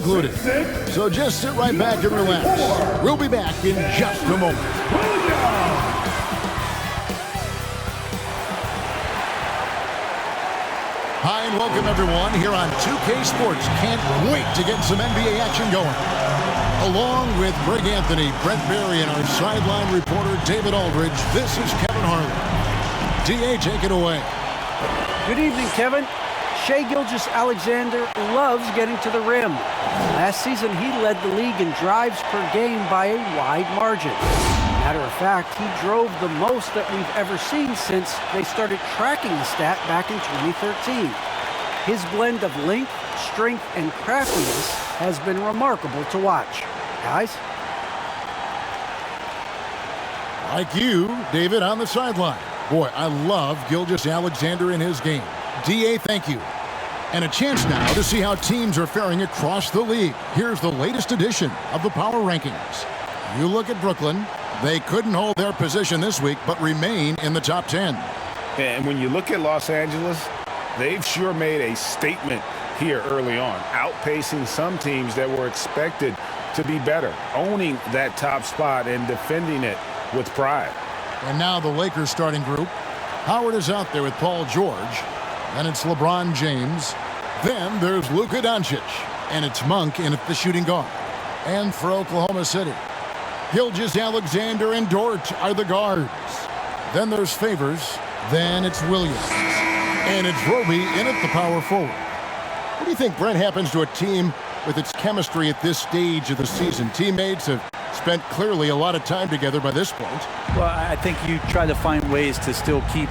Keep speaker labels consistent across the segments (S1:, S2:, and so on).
S1: included. So just sit right back and relax. We'll be back in just a moment. Hi and welcome everyone here on 2K Sports. Can't wait to get some NBA action going. Along with Greg Anthony, Brent Barry, and our sideline reporter David Aldridge, this is Kevin Harlan. DA, take it away.
S2: Good evening, Kevin. Shai Gilgeous-Alexander loves getting to the rim. Last season, he led the league in drives per game by a wide margin. Matter of fact, he drove the most that we've ever seen since they started tracking the stat back in 2013. His blend of length, strength, and craftiness has been remarkable to watch. Guys?
S1: Like you, David, on the sideline. Boy, I love Gilgeous-Alexander in his game. DA, thank you. And a chance now to see how teams are faring across the league. Here's the latest edition of the Power Rankings. You look at Brooklyn. They couldn't hold their position this week, but remain in the top 10.
S3: And when you look at Los Angeles, they've sure made a statement here early on, outpacing some teams that were expected to be better, owning that top spot and defending it with pride.
S1: And now the Lakers starting group. Howard is out there with Paul George. Then it's LeBron James. Then there's Luka Doncic. And it's Monk in at the shooting guard. And for Oklahoma City, Gilgeous-Alexander and Dort are the guards. Then there's Favors. Then it's Williams. And it's Roby in at the power forward. What do you think, Brent, happens to a team with its chemistry at this stage of the season? Teammates have spent clearly a lot of time together by this point.
S4: Well, I think you try to find ways to still keep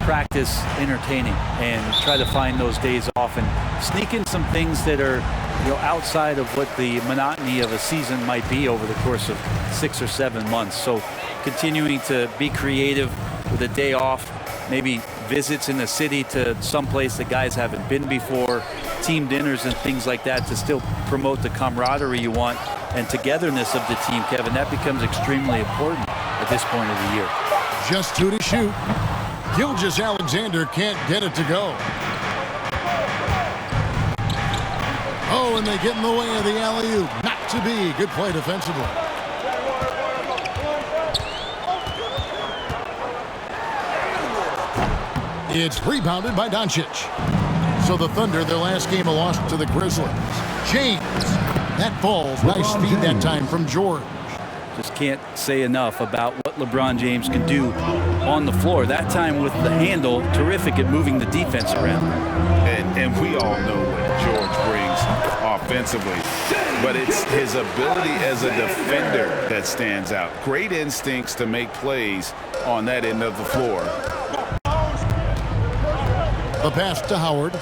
S4: practice entertaining and try to find those days off and sneak in some things that are, outside of what the monotony of a season might be over the course of 6 or 7 months. So continuing to be creative with a day off, maybe visits in the city to someplace that guys haven't been before, team dinners and things like that to still promote the camaraderie you want and togetherness of the team, Kevin. That becomes extremely important at this point of the year.
S1: Just 2 to shoot. Gilgeous-Alexander can't get it to go. Oh, and they get in the way of the alley-oop. Not to be. Good play defensively. It's rebounded by Doncic. So the Thunder, their last game, a loss to the Grizzlies. James. That falls. Nice speed that time from George.
S4: Just can't say enough about what LeBron James can do on the floor. That time with the handle, terrific at moving the defense around.
S3: And we all know what George brings offensively, but it's his ability as a defender that stands out. Great instincts to make plays on that end of the floor.
S1: The pass to Howard.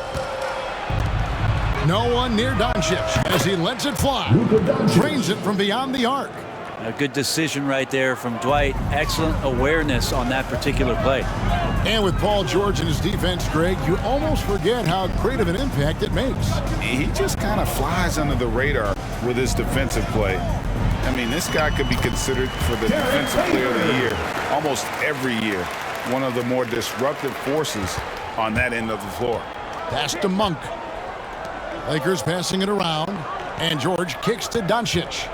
S1: No one near Doncic as he lets it fly. Drains it from beyond the arc.
S4: A good decision right there from Dwight. Excellent awareness on that particular play.
S1: And with Paul George and his defense, Greg, you almost forget how great of an impact it makes.
S3: He just kind of flies under the radar with his defensive play. I mean, this guy could be considered for the defensive player of the year almost every year. One of the more disruptive forces on that end of the floor.
S1: Pass to Monk. Lakers passing it around. And George kicks to Doncic.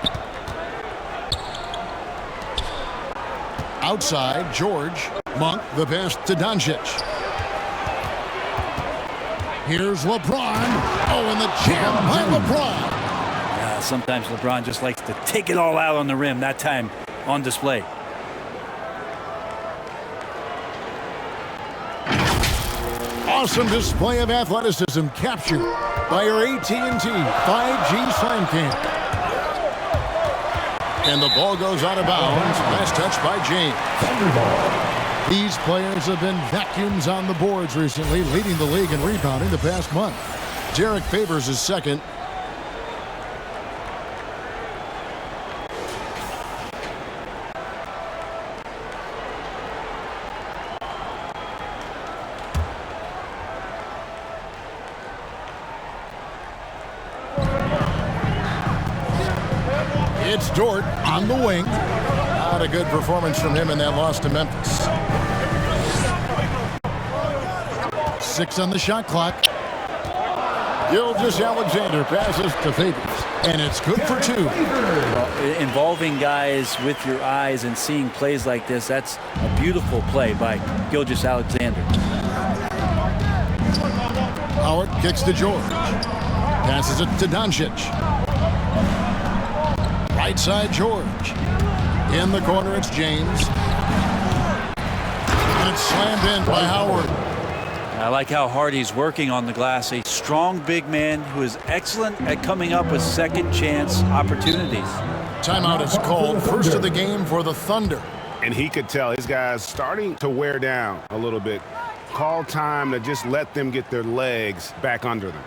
S1: Outside, George. Monk, the pass to Doncic. Here's LeBron. Oh, and the jam by LeBron.
S4: Yeah, sometimes LeBron just likes to take it all out on the rim. That time on display.
S1: Awesome display of athleticism captured by our AT&T 5G Slam Cam. And the ball goes out of bounds. Last touch by James. These players have been vacuums on the boards recently, leading the league in rebounding the past month. Derek Favors is second. It's Dort on the wing. Not a good performance from him in that loss to Memphis. 6 on the shot clock. Gilgeous-Alexander passes to Favors, and it's good for 2.
S4: Well, involving guys with your eyes and seeing plays like this, that's a beautiful play by Gilgeous-Alexander.
S1: Howard kicks to George. Passes it to Doncic. Right side, George. In the corner, it's James. And it's slammed in by Howard.
S4: I like how hard he's working on the glass. A strong big man who is excellent at coming up with second chance opportunities.
S1: Timeout is called. First of the game for the Thunder.
S3: And he could tell his guys starting to wear down a little bit. Call time to just let them get their legs back under them.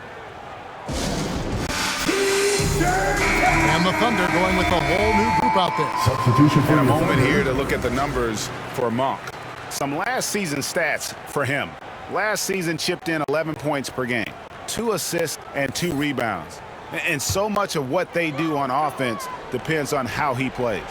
S1: And the Thunder going with a whole new group out there.
S3: Substitution for a moment here to look at the numbers for Monk. Some last season stats for him. Last season chipped in 11 points per game, 2 assists and 2 rebounds. And so much of what they do on offense depends on how he plays.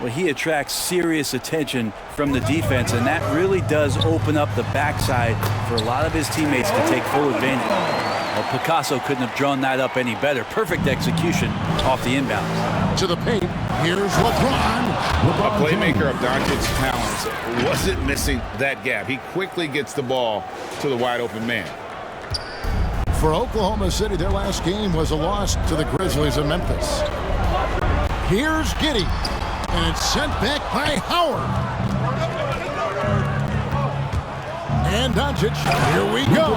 S4: Well, he attracts serious attention from the defense, and that really does open up the backside for a lot of his teammates to take full advantage. Well, Picasso couldn't have drawn that up any better. Perfect execution off the inbounds.
S1: To the paint, here's LeBron.
S3: A playmaker of Doncic's talents wasn't missing that gap. He quickly gets the ball to the wide open man.
S1: For Oklahoma City, their last game was a loss to the Grizzlies of Memphis. Here's Giddey, and it's sent back by Howard. And Doncic, here we go.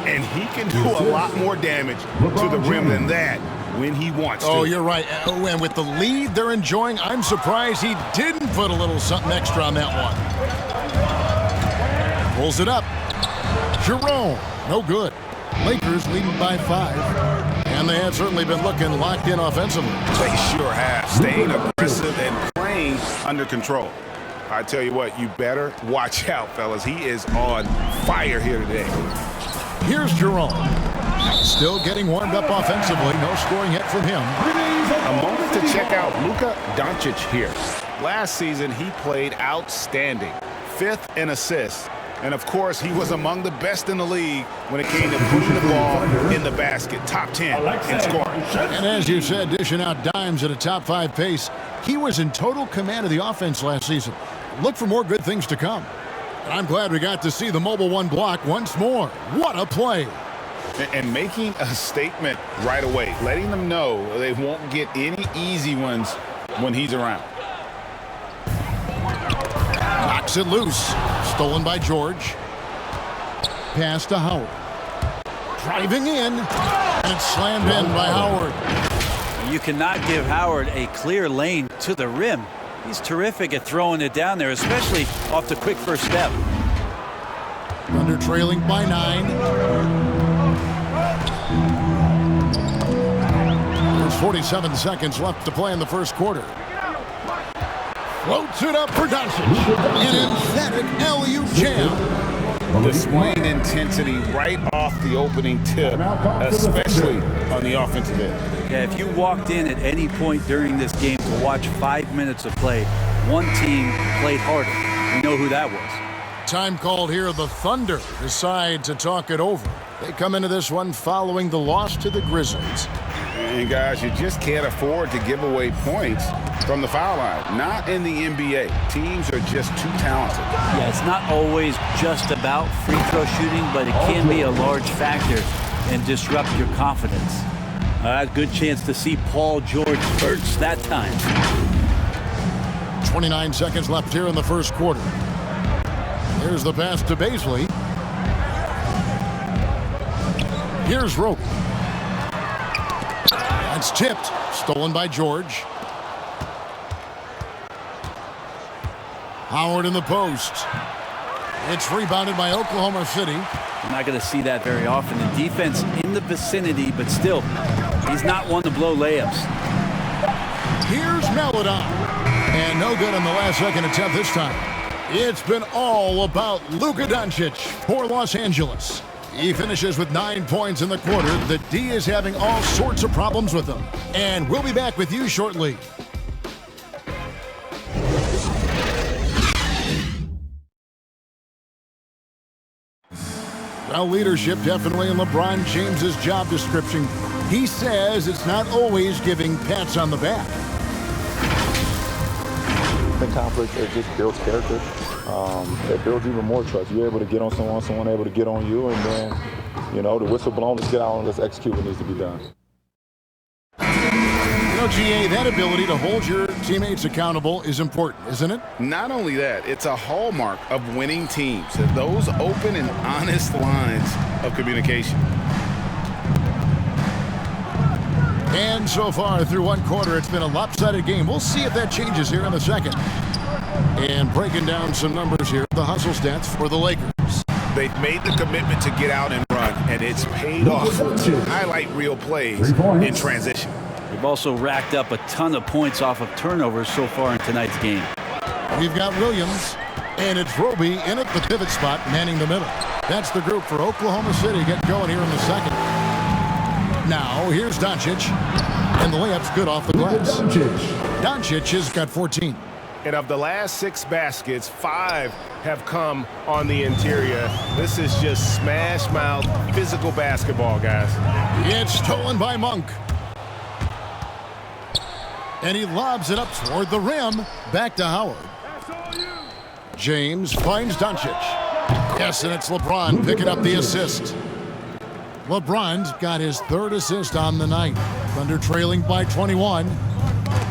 S3: And he can do a lot more damage to the rim than that when he wants to.
S1: Oh, you're right. And with the lead they're enjoying, I'm surprised he didn't put a little something extra on that one. Pulls it up. Jerome, no good. Lakers leading by 5. And they have certainly been looking locked in offensively.
S3: They sure have. Staying aggressive and playing under control. I tell you what, you better watch out, fellas. He is on fire here today.
S1: Here's Jerome. Still getting warmed up offensively. No scoring yet from him.
S3: A moment to check out Luka Doncic here. Last season, he played outstanding. 5th in assists. And, of course, he was among the best in the league when it came to putting the ball in the basket. Top 10 in scoring.
S1: And as you said, dishing out dimes at a top 5 pace. He was in total command of the offense last season. Look for more good things to come. I'm glad we got to see the Mobile One block once more. What a play.
S3: And making a statement right away, letting them know they won't get any easy ones when he's around.
S1: Knocks it loose. Stolen by George. Pass to Howard. Driving in. And it's slammed in by Howard.
S4: You cannot give Howard a clear lane to the rim. He's terrific at throwing it down there, especially off the quick first step.
S1: Thunder trailing by 9. There's 47 seconds left to play in the first quarter. Floats it up for Doncic. An emphatic alley-oop jam.
S3: Displaying intensity right off the opening tip, especially on the offensive end.
S4: Yeah, if you walked in at any point during this game to watch 5 minutes of play, one team played harder. We know who that was.
S1: Time called here. The Thunder decide to talk it over. They come into this one following the loss to the Grizzlies.
S3: And guys, you just can't afford to give away points from the foul line. Not in the NBA. Teams are just too talented.
S4: Yeah, it's not always just about free throw shooting, but it can be a large factor and disrupt your confidence. Good chance to see Paul George burst that time.
S1: 29 seconds left here in the first quarter. Here's the pass to Baisley. Here's Roby. That's tipped. Stolen by George. Howard in the post. It's rebounded by Oklahoma City.
S4: You're not going to see that very often. The defense in the vicinity, but still, he's not one to blow layups.
S1: Here's Melodon. And no good on the last second attempt this time. It's been all about Luka Doncic for Los Angeles. He finishes with 9 points in the quarter. The D is having all sorts of problems with him. And we'll be back with you shortly. Well, leadership definitely in LeBron James's job description. He says it's not always giving pats on the back.
S5: The conflict, it just builds character. It builds even more trust. You're able to get on someone able to get on you, and then, you know, the whistle blown, let's get out and let's execute what needs to be done.
S1: You know, GA, that ability to hold your teammates accountable is important, isn't it?
S3: Not only that, it's a hallmark of winning teams. Those open and honest lines of communication.
S1: And so far through one quarter, it's been a lopsided game. We'll see if that changes here in the second. And breaking down some numbers here, the hustle stats for the Lakers.
S3: They've made the commitment to get out and run, and it's paid off to highlight real plays in transition.
S4: We've also racked up a ton of points off of turnovers so far in tonight's game.
S1: We've got Williams, and it's Roby in at the pivot spot, manning the middle. That's the group for Oklahoma City getting going here in the second. Now, here's Doncic, and the layup's good off the glass. Doncic has got 14.
S6: And of the last 6 baskets, 5 have come on the interior. This is just smash mouth physical basketball, guys.
S1: It's stolen by Monk. And he lobs it up toward the rim. Back to Howard. James finds Doncic. Yes, and it's LeBron picking up the assist. LeBron's got his 3rd assist on the night. Thunder trailing by 21.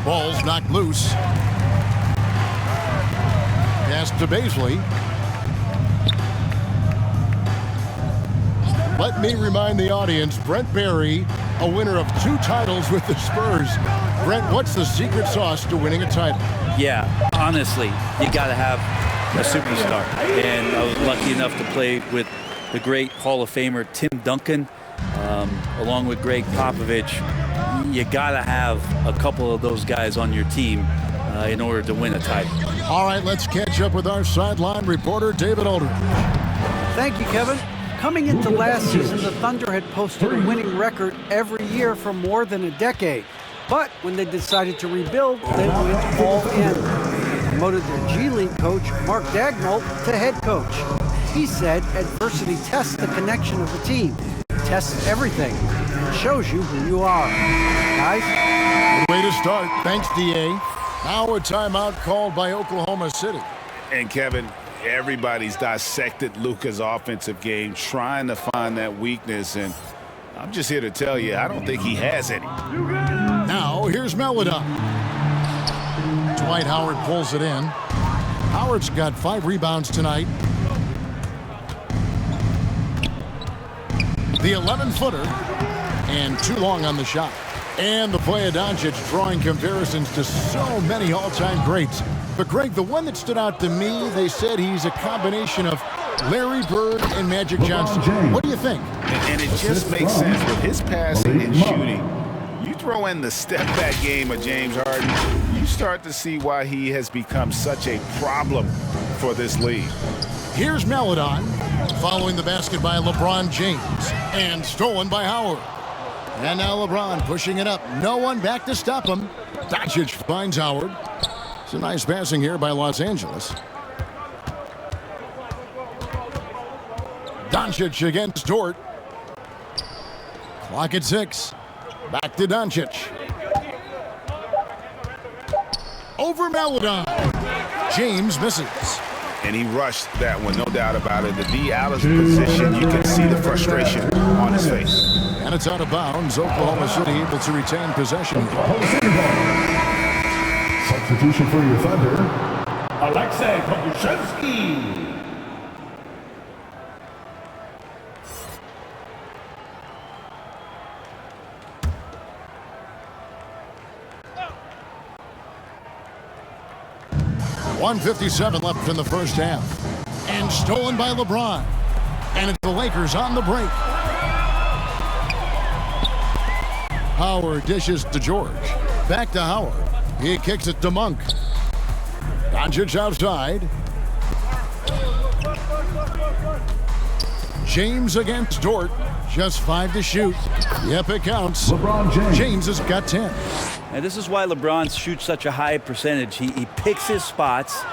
S1: Ball's knocked loose. Pass to Baisley. Let me remind the audience, Brent Barry, a winner of 2 titles with the Spurs. Brent, what's the secret sauce to winning a title?
S4: Yeah, honestly, you got to have a superstar. And I was lucky enough to play with the great Hall of Famer Tim Duncan, along with Greg Popovich. You got to have a couple of those guys on your team in order to win a title.
S1: All right, let's catch up with our sideline reporter, David Aldridge.
S2: Thank you, Kevin. Coming into last season, the Thunder had posted a winning record every year for more than a decade. But when they decided to rebuild, they went all in. They promoted their G League coach, Mark Dagnall, to head coach. He said adversity tests the connection of the team. It tests everything. It shows you who you are. Guys?
S1: Good way to start. Thanks, DA. Now a timeout called by Oklahoma City.
S3: And Kevin, everybody's dissected Luka's offensive game, trying to find that weakness, and I'm just here to tell you, I don't think he has any.
S1: Now, here's Melodon. Dwight Howard pulls it in. Howard's got 5 rebounds tonight. The 11-footer, and too long on the shot. And the play of Doncic drawing comparisons to so many all-time greats. But, Greg, the one that stood out to me, they said he's a combination of Larry Bird and Magic Johnson. What do you think?
S3: And it just makes sense with his passing and shooting. You throw in the step-back game of James Harden, you start to see why he has become such a problem for this league.
S1: Here's Melodon, following the basket by LeBron James, and stolen by Howard. And now LeBron pushing it up. No one back to stop him. Doncic finds Howard. It's a nice passing here by Los Angeles. Doncic against Dort. Clock at 6. Back to Doncic. Over Melodon. James misses.
S3: And he rushed that one, no doubt about it. The D out of position, you can see the frustration on his face.
S1: And it's out of bounds. Oklahoma City able to retain possession.
S7: Substitution for your Thunder, Alexei Pokusevski.
S1: .157 left in the first half. And stolen by LeBron. And it's the Lakers on the break. Howard dishes to George. Back to Howard. He kicks it to Monk. Doncic outside. James against Dort. Just 5 to shoot. Yep, it counts.
S7: LeBron James.
S1: James has got 10.
S4: And this is why LeBron shoots such a high percentage. He picks his spots,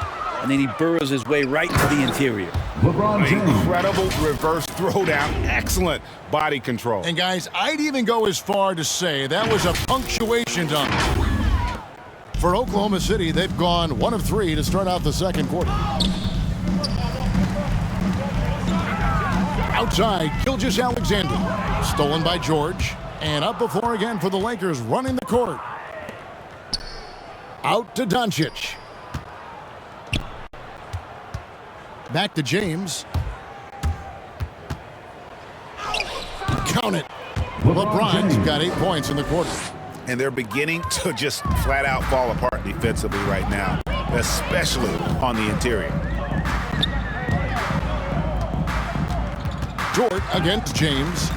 S4: and then he burrows his way right to the interior.
S7: LeBron James.
S3: Incredible reverse throwdown. Excellent body control.
S1: And guys, I'd even go as far to say that was a punctuation dunk. For Oklahoma City, they've gone 1 of 3 to start out the second quarter. Outside, Gilgeous-Alexander. Stolen by George. And up before again for the Lakers, running the court. Out to Doncic. Back to James. Count it. LeBron's got 8 points in the quarter.
S3: And they're beginning to just flat out fall apart defensively right now, especially on the interior.
S1: Dort against James.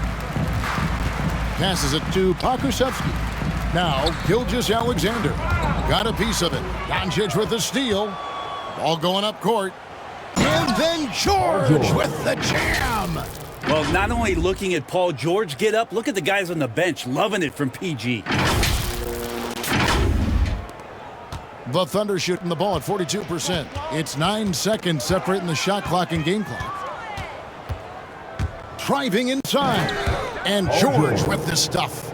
S1: Passes it to Pokusevski. Now, Gilgeous-Alexander. Got a piece of it. Doncic with the steal. Ball going up court. And then George with the jam.
S4: Well, not only looking at Paul George get up, look at the guys on the bench loving it from PG.
S1: The Thunder shooting the ball at 42%. It's 9 seconds separating the shot clock and game clock. Driving inside. And George with this stuff.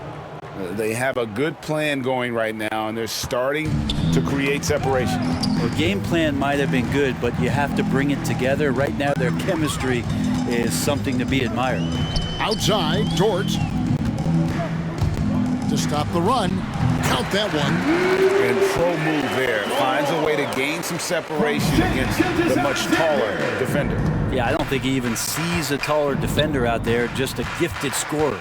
S3: They have a good plan going right now, and they're starting to create separation.
S4: The game plan might have been good, but you have to bring it together. Right now, their chemistry is something to be admired.
S1: Outside, George. To stop the run. Count that one.
S3: And pro move there. Finds a way to gain some separation against the much taller defender.
S4: Yeah, I don't think he even sees a taller defender out there, just a gifted scorer.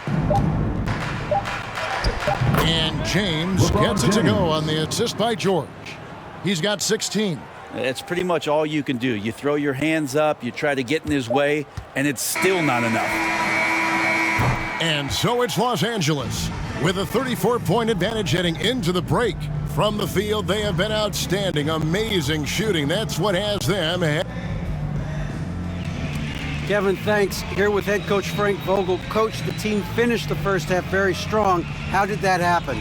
S1: And James gets it to go on the assist by George. He's got 16.
S4: That's pretty much all you can do. You throw your hands up, you try to get in his way, and it's still not enough.
S1: And so it's Los Angeles with a 34-point advantage heading into the break. From the field, they have been outstanding. Amazing shooting. That's what has them ahead.
S2: Kevin, thanks. Here with head coach Frank Vogel. Coach, the team finished the first half very strong. How did that happen?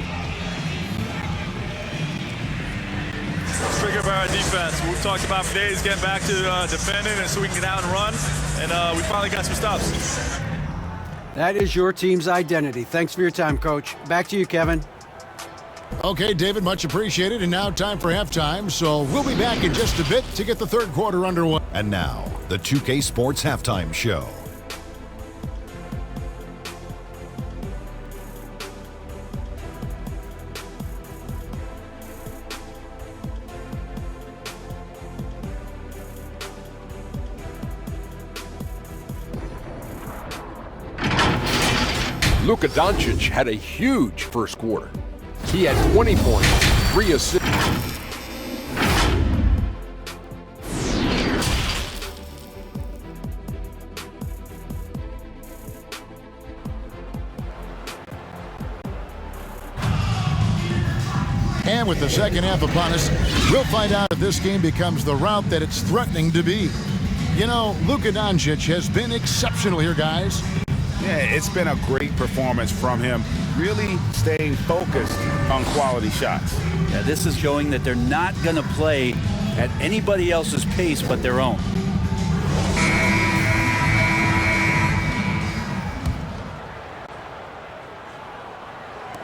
S8: Triggered by our defense. We've talked about for days getting back to defending and so we can get out and run, and we finally got some stops.
S2: That is your team's identity. Thanks for your time, Coach. Back to you, Kevin.
S1: Okay, David, much appreciated. And now time for halftime. So we'll be back in just a bit to get the third quarter underway.
S9: And now, the 2K Sports Halftime Show.
S10: Luka Doncic had a huge first quarter. He had 20 points, 3 assists.
S1: And with the second half upon us, we'll find out if this game becomes the route that it's threatening to be. You know, Luka Doncic has been exceptional here, guys.
S3: Yeah, it's been a great performance from him, really staying focused on quality shots.
S4: Yeah, this is showing that they're not going to play at anybody else's pace but their own.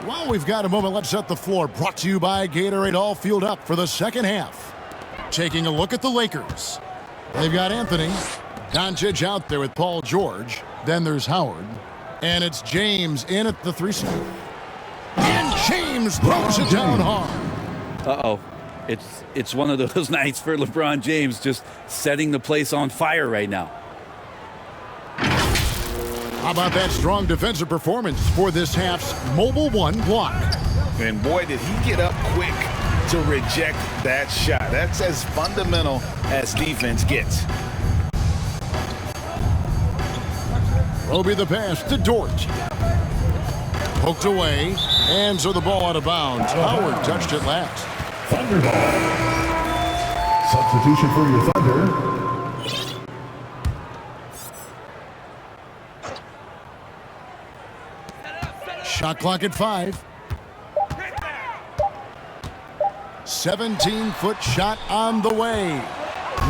S1: While we've got a moment, let's set the floor. Brought to you by Gatorade, all fueled up for the second half. Taking a look at the Lakers. They've got Anthony. Doncic out there with Paul George. Then there's Howard. And it's James in at the 3 spot. And James throws it down hard.
S4: Uh-oh. It's one of those nights for LeBron James, just setting the place on fire right now.
S1: How about that strong defensive performance for this half's Mobile One block?
S3: And boy, did he get up quick to reject that shot. That's as fundamental as defense gets.
S1: Roby the pass to Dort. Poked away, and so the ball out of bounds. Howard touched it last.
S7: Thunder ball. Substitution for your Thunder.
S1: Shot clock at 5. 17-foot shot on the way.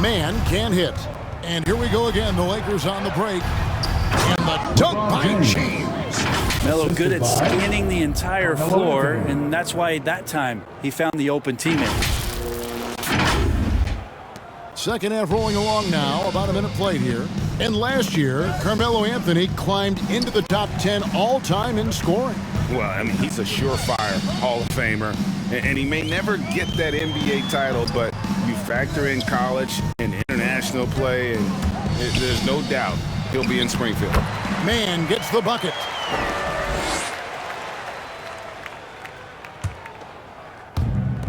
S1: Man can't hit. And here we go again. The Lakers on the break. And the dunk by James.
S4: Melo good at scanning the entire floor, and that's why that time he found the open teammate.
S1: Second half rolling along now. About a minute played here. And last year, Carmelo Anthony climbed into the top 10 all-time in scoring.
S3: Well, I mean, he's a surefire Hall of Famer, and he may never get that NBA title, but you factor in college and international play, and there's no doubt he'll be in Springfield.
S1: Man gets the bucket.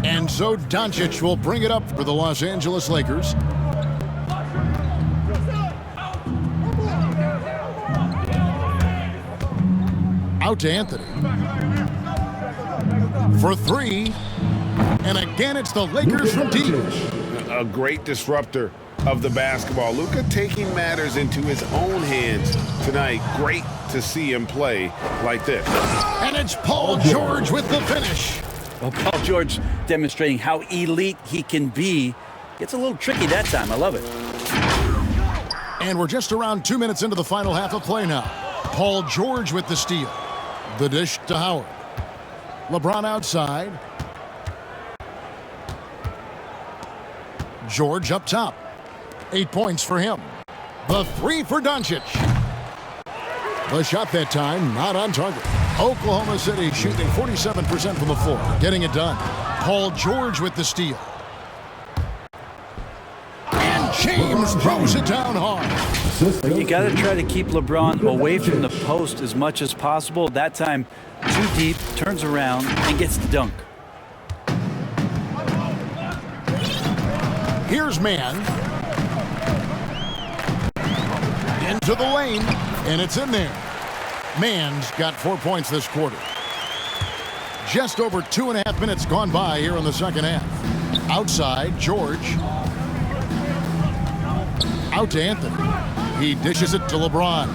S1: And so Doncic will bring it up for the Los Angeles Lakers. Out to Anthony. For three. And again, it's the Lakers from deep.
S3: A great disruptor of the basketball. Luka taking matters into his own hands tonight. Great to see him play like this.
S1: And it's Paul George with the finish.
S4: Well, Paul George demonstrating how elite he can be. Gets a little tricky that time. I love it.
S1: And we're just around 2 minutes into the final half of play now. Paul George with the steal. The dish to Howard. LeBron outside. George up top. 8 points for him. The three for Doncic. The shot that time not on target. Oklahoma City shooting 47% from the floor. Getting it done. Paul George with the steal. And James throws it down hard.
S4: You got to try to keep LeBron away from the post as much as possible. That time, too deep, turns around, and gets the dunk.
S1: Here's Man. Into the lane, and it's in there. Man's got 4 points this quarter. Just over 2.5 minutes gone by here in the second half. Outside, George. Out to Anthony. He dishes it to LeBron.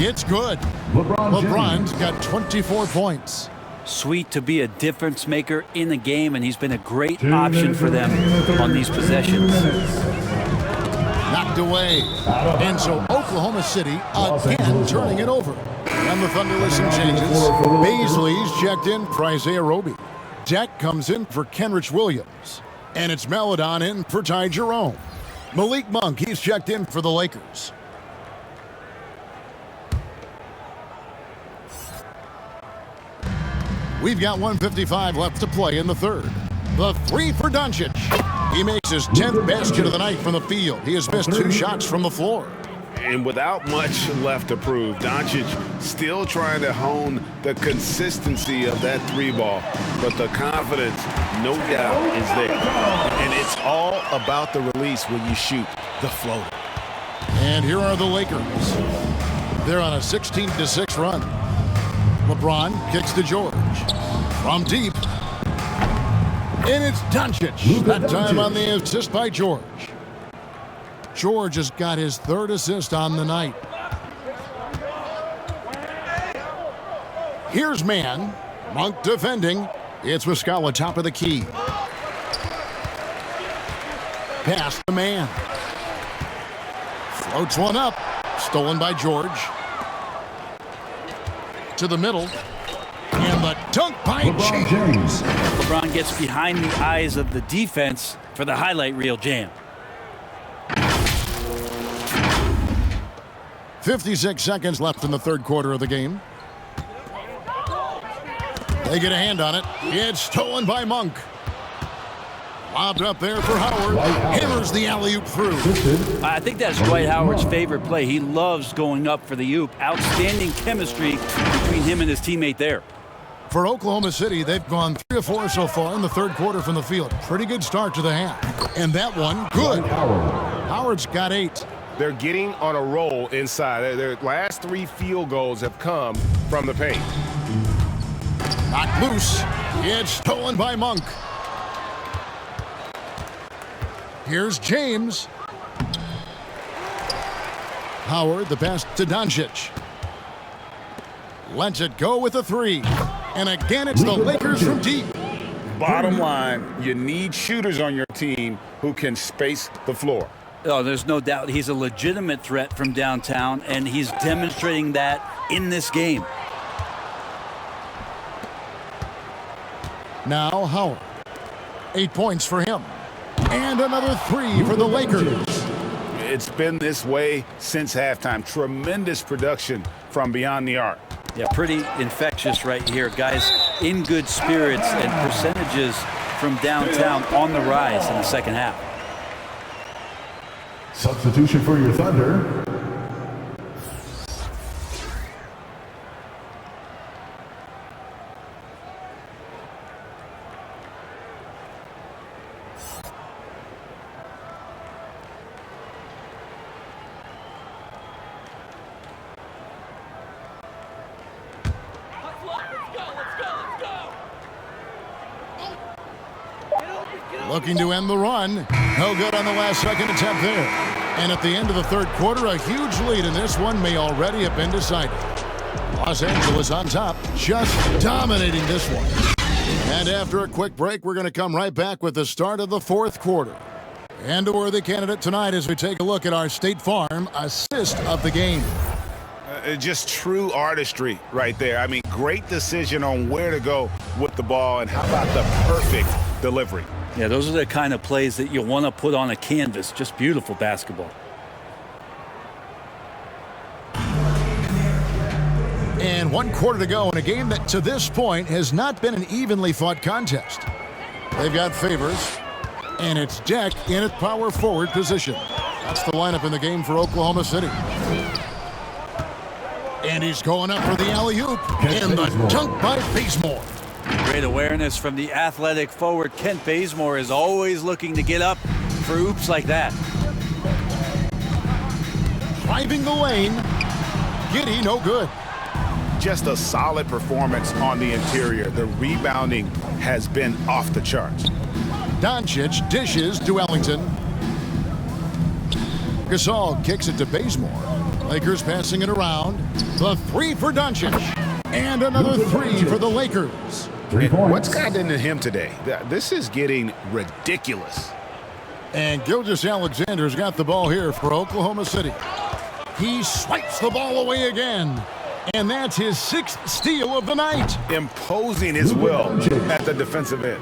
S1: It's good. LeBron's got 24 points.
S4: Sweet to be a difference maker in the game, and he's been a great option for them on these possessions.
S1: Knocked away. And so Oklahoma City again turning it over. And the Thunder with some changes. Baisley's checked in for Isaiah Roby. Deck comes in for Kenrich Williams. And it's Maledon in for Ty Jerome. Malik Monk, he's checked in for the Lakers. We've got 1:55 left to play in the third. The three for Doncic. He makes his 10th basket of the night from the field. He has missed 2 shots from the floor.
S3: And without much left to prove, Doncic still trying to hone the consistency of that 3-ball. But the confidence, no doubt, is there.
S6: And it's all about the release when you shoot the floater.
S1: And here are the Lakers. They're on a 16-6 run. LeBron kicks to George. From deep. And it's Doncic. That time on the assist by George. George has got his 3rd assist on the night. Here's Man. Monk defending. It's Muscala top of the key. Pass the Man. Floats one up. Stolen by George. To the middle. And the dunk by James.
S4: LeBron gets behind the eyes of the defense for the highlight reel jam.
S1: 56 seconds left in the third quarter of the game. They get a hand on it. It's stolen by Monk. Lobbed up there for Howard. Hammers the alley-oop through.
S4: I think that's Dwight Howard's favorite play. He loves going up for the oop. Outstanding chemistry between him and his teammate there.
S1: For Oklahoma City, they've gone 3 of 4 so far in the third quarter from the field. Pretty good start to the half. And that one, good. Howard's got 8.
S6: They're getting on a roll inside. Their last 3 field goals have come from the paint.
S1: Knocked loose. It's stolen by Monk. Here's James. Howard, the pass to Doncic. Lets it go with a 3. And again, it's the Lakers from deep.
S3: Bottom line, you need shooters on your team who can space the floor.
S4: Oh, there's no doubt he's a legitimate threat from downtown, and he's demonstrating that in this game.
S1: Now Howard. 8 points for him. And another 3 for the Lakers.
S3: It's been this way since halftime. Tremendous production from beyond the arc.
S4: Yeah, pretty infectious right here. Guys in good spirits, and percentages from downtown on the rise in the second half.
S7: Substitution for your Thunder.
S1: Looking to end the run. No good on the last second attempt there. And at the end of the third quarter, a huge lead in this one may already have been decided. Los Angeles on top, just dominating this one. And after a quick break, we're going to come right back with the start of the fourth quarter. And a worthy candidate tonight as we take a look at our State Farm assist of the game.
S3: Just true artistry right there. I mean, great decision on where to go with the ball, and how about the perfect delivery.
S4: Yeah, those are the kind of plays that you want to put on a canvas. Just beautiful basketball.
S1: And 1 quarter to go in a game that to this point has not been an evenly fought contest. They've got Favors, and it's Deck in at power forward position. That's the lineup in the game for Oklahoma City. And he's going up for the alley-oop, and the dunk by Bazemore.
S4: Great awareness from the athletic forward. Kent Bazemore is always looking to get up for oops like that.
S1: Driving the lane. Giddy, no good.
S3: Just a solid performance on the interior. The rebounding has been off the charts.
S1: Doncic dishes to Ellington. Gasol kicks it to Bazemore. Lakers passing it around. The 3 for Doncic. And another 3 for the Lakers.
S3: What's gotten into him today? This is getting ridiculous.
S1: And Gilgeous-Alexander's got the ball here for Oklahoma City. He swipes the ball away again. And that's his 6th steal of the night.
S3: Imposing his will at the defensive end.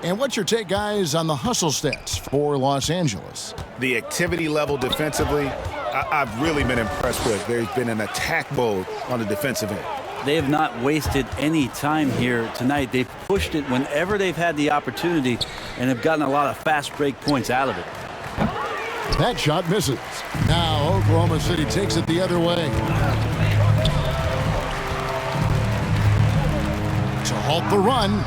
S1: And what's your take, guys, on the hustle stats for Los Angeles?
S3: The activity level defensively, I've really been impressed with. There's been an attack mode on the defensive end.
S4: They have not wasted any time here tonight. They've pushed it whenever they've had the opportunity and have gotten a lot of fast break points out of it.
S1: That shot misses. Now Oklahoma City takes it the other way. To halt the run,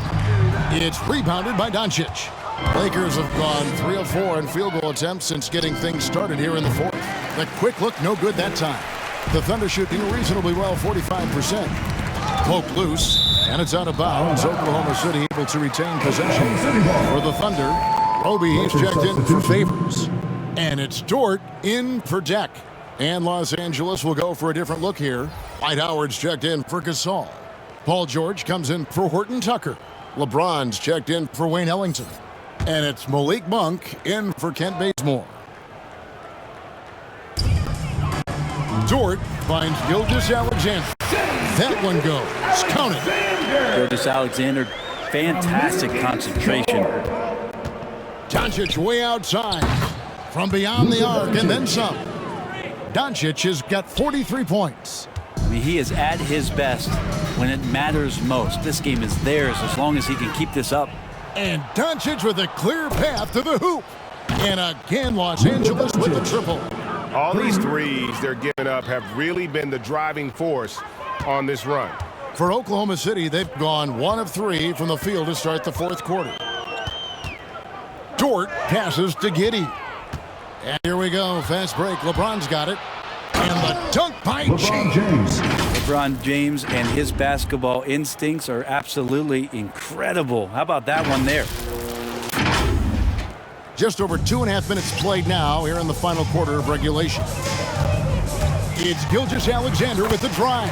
S1: it's rebounded by Doncic. Lakers have gone 3 of 4 in field goal attempts since getting things started here in the fourth. The quick look, no good that time. The Thunder shooting reasonably well, 45%. Poked loose, and it's out of bounds. Oklahoma City able to retain possession. For the Thunder, Roby, he's checked in for Favors. And it's Dort in for Deck. And Los Angeles will go for a different look here. Dwight Howard's checked in for Gasol. Paul George comes in for Horton Tucker. LeBron's checked in for Wayne Ellington. And it's Malik Monk in for Kent Bazemore. Dort finds Gilgeous-Alexander. That one goes. Count it.
S4: Gilgeous-Alexander, fantastic concentration.
S1: Doncic way outside. From beyond the arc and then some. Doncic has got 43 points.
S4: I mean, he is at his best when it matters most. This game is theirs as long as he can keep this up.
S1: And Doncic with a clear path to the hoop. And again, Los Angeles with the triple.
S6: All these threes they're giving up have really been the driving force on this run.
S1: For Oklahoma City, they've gone 1 of 3 from the field to start the fourth quarter. Dort passes to Giddy. And here we go. Fast break. LeBron's got it. And the dunk by James.
S4: LeBron James and his basketball instincts are absolutely incredible. How about that one there?
S1: Just over 2.5 minutes played now here in the final quarter of regulation. It's Gilgeous-Alexander with the drive.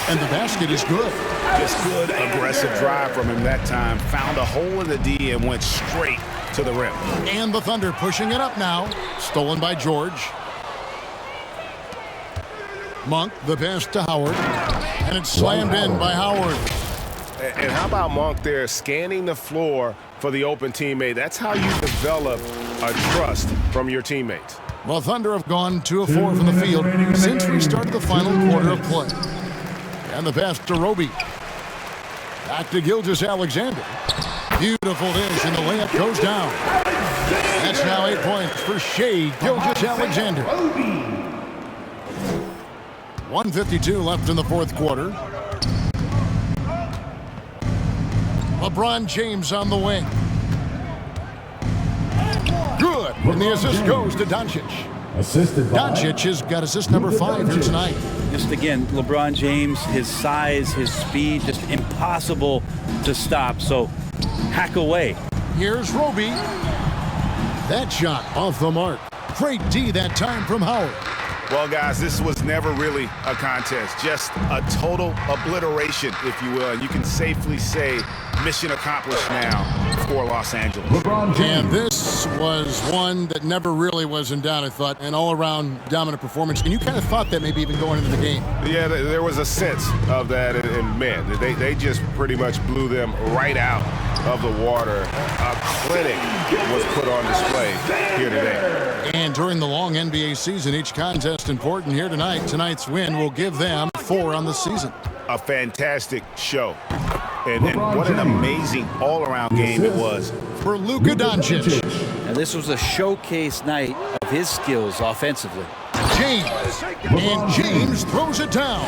S1: And the basket is good.
S3: Just good, aggressive drive from him that time. Found a hole in the D and went straight to the rim.
S1: And the Thunder pushing it up now. Stolen by George. Monk, the pass to Howard. And it's slammed in by Howard.
S6: And how about Monk there scanning the floor for the open teammate? That's how you develop a trust from your teammates.
S1: Well, Thunder have gone 2 of 4 from the field since we started the final quarter of play. And the pass to Roby. Back to Gilgeous-Alexander. Beautiful dish, and the layup goes down. That's now 8 points for Shai Gilgeous-Alexander. 1:52 left in the fourth quarter. LeBron James on the wing. Good. And the assist goes to Doncic.
S7: Assisted by
S1: Doncic has got assist number 5 here tonight.
S4: Just again, LeBron James, his size, his speed, just impossible to stop. So hack away.
S1: Here's Roby. That shot off the mark. Great D that time from Howard.
S3: Well, guys, this was never really a contest. Just a total obliteration, if you will. And you can safely say mission accomplished now for Los Angeles.
S1: And this was one that never really was in doubt, I thought. An all-around dominant performance. And you kind of thought that maybe even going into the game.
S6: Yeah, there was a sense of that. And man, they just pretty much blew them right out of the water. A clinic was put on display here today.
S1: And during the long NBA season, each contest important here tonight. Tonight's win will give them 4 on the season.
S3: A fantastic show. And what an amazing all-around game it was.
S1: For Luka Doncic.
S4: And this was a showcase night of his skills offensively.
S1: James. And James throws it down.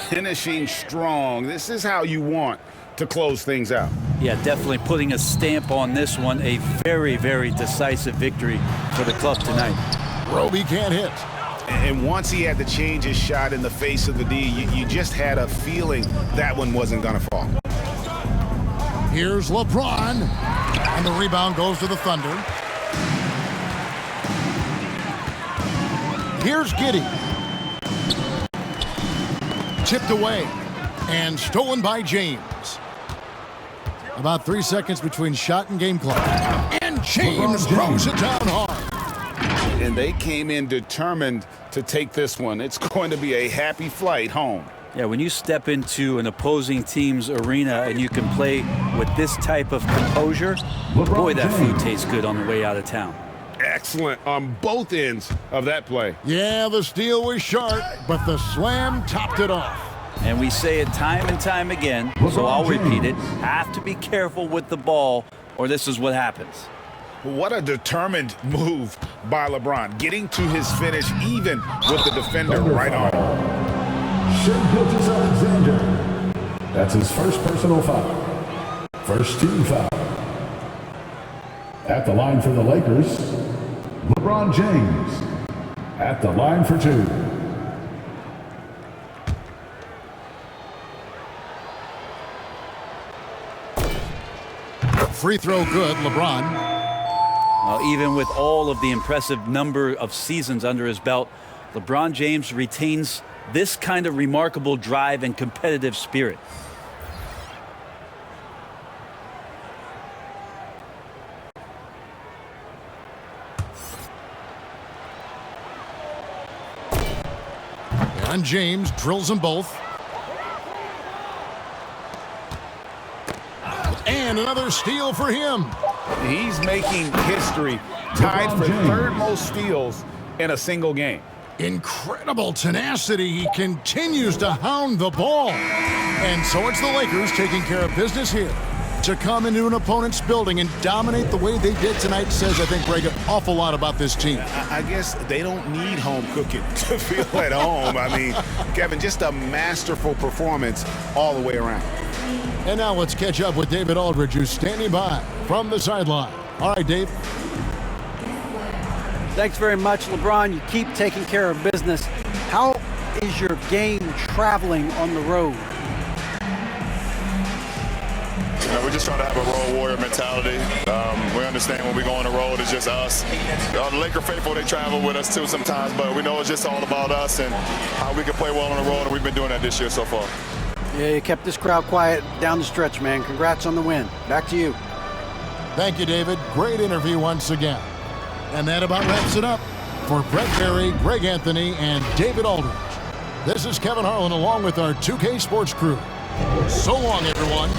S3: Finishing strong. This is how you want to close things out.
S4: Yeah, definitely putting a stamp on this one. A very, very decisive victory for the club tonight.
S1: Roby can't hit.
S3: And once he had to change his shot in the face of the D, you just had a feeling that one wasn't going to fall.
S1: Here's LeBron. And the rebound goes to the Thunder. Here's Giddey. Tipped away. And stolen by James. About 3 seconds between shot and game clock. And James throws it down hard.
S3: And they came in determined to take this one. It's going to be a happy flight home.
S4: Yeah, when you step into an opposing team's arena and you can play with this type of composure, boy, that food tastes good on the way out of town.
S6: Excellent on both ends of that play.
S1: Yeah, the steal was sharp, but the slam topped it off.
S4: And we say it time and time again, so I'll repeat it. Have to be careful with the ball, or this is what happens.
S3: What a determined move by LeBron, getting to his finish even with the defender right on.
S7: Shai Gilgeous-Alexander. That's his first personal foul. First team foul. At the line for the Lakers, LeBron James. At the line for 2.
S1: Free throw good, LeBron.
S4: Even with all of the impressive number of seasons under his belt, LeBron James retains this kind of remarkable drive and competitive spirit.
S1: And James drills them both. And another steal for him.
S3: He's making history, tied for third most steals in a single game.
S1: Incredible tenacity. He continues to hound the ball. And so it's the Lakers taking care of business here. To come into an opponent's building and dominate the way they did tonight says, I think, Greg, an awful lot about this team.
S3: I guess they don't need home cooking to feel at home. I mean, Kevin, just a masterful performance all the way around.
S1: And now let's catch up with David Aldridge, who's standing by from the sideline. All right, Dave.
S2: Thanks very much, LeBron. You keep taking care of business. How is your game traveling on the road?
S11: We just try to have a road warrior mentality. We understand when we go on the road, it's just us. The Laker faithful, they travel with us too sometimes, but we know it's just all about us and how we can play well on the road, and we've been doing that this year so far.
S2: Yeah, you kept this crowd quiet down the stretch, man. Congrats on the win. Back to you.
S1: Thank you, David. Great interview once again. And that about wraps it up. For Brett Berry, Greg Anthony, and David Aldridge, this is Kevin Harlan along with our 2K Sports crew. So long, everyone.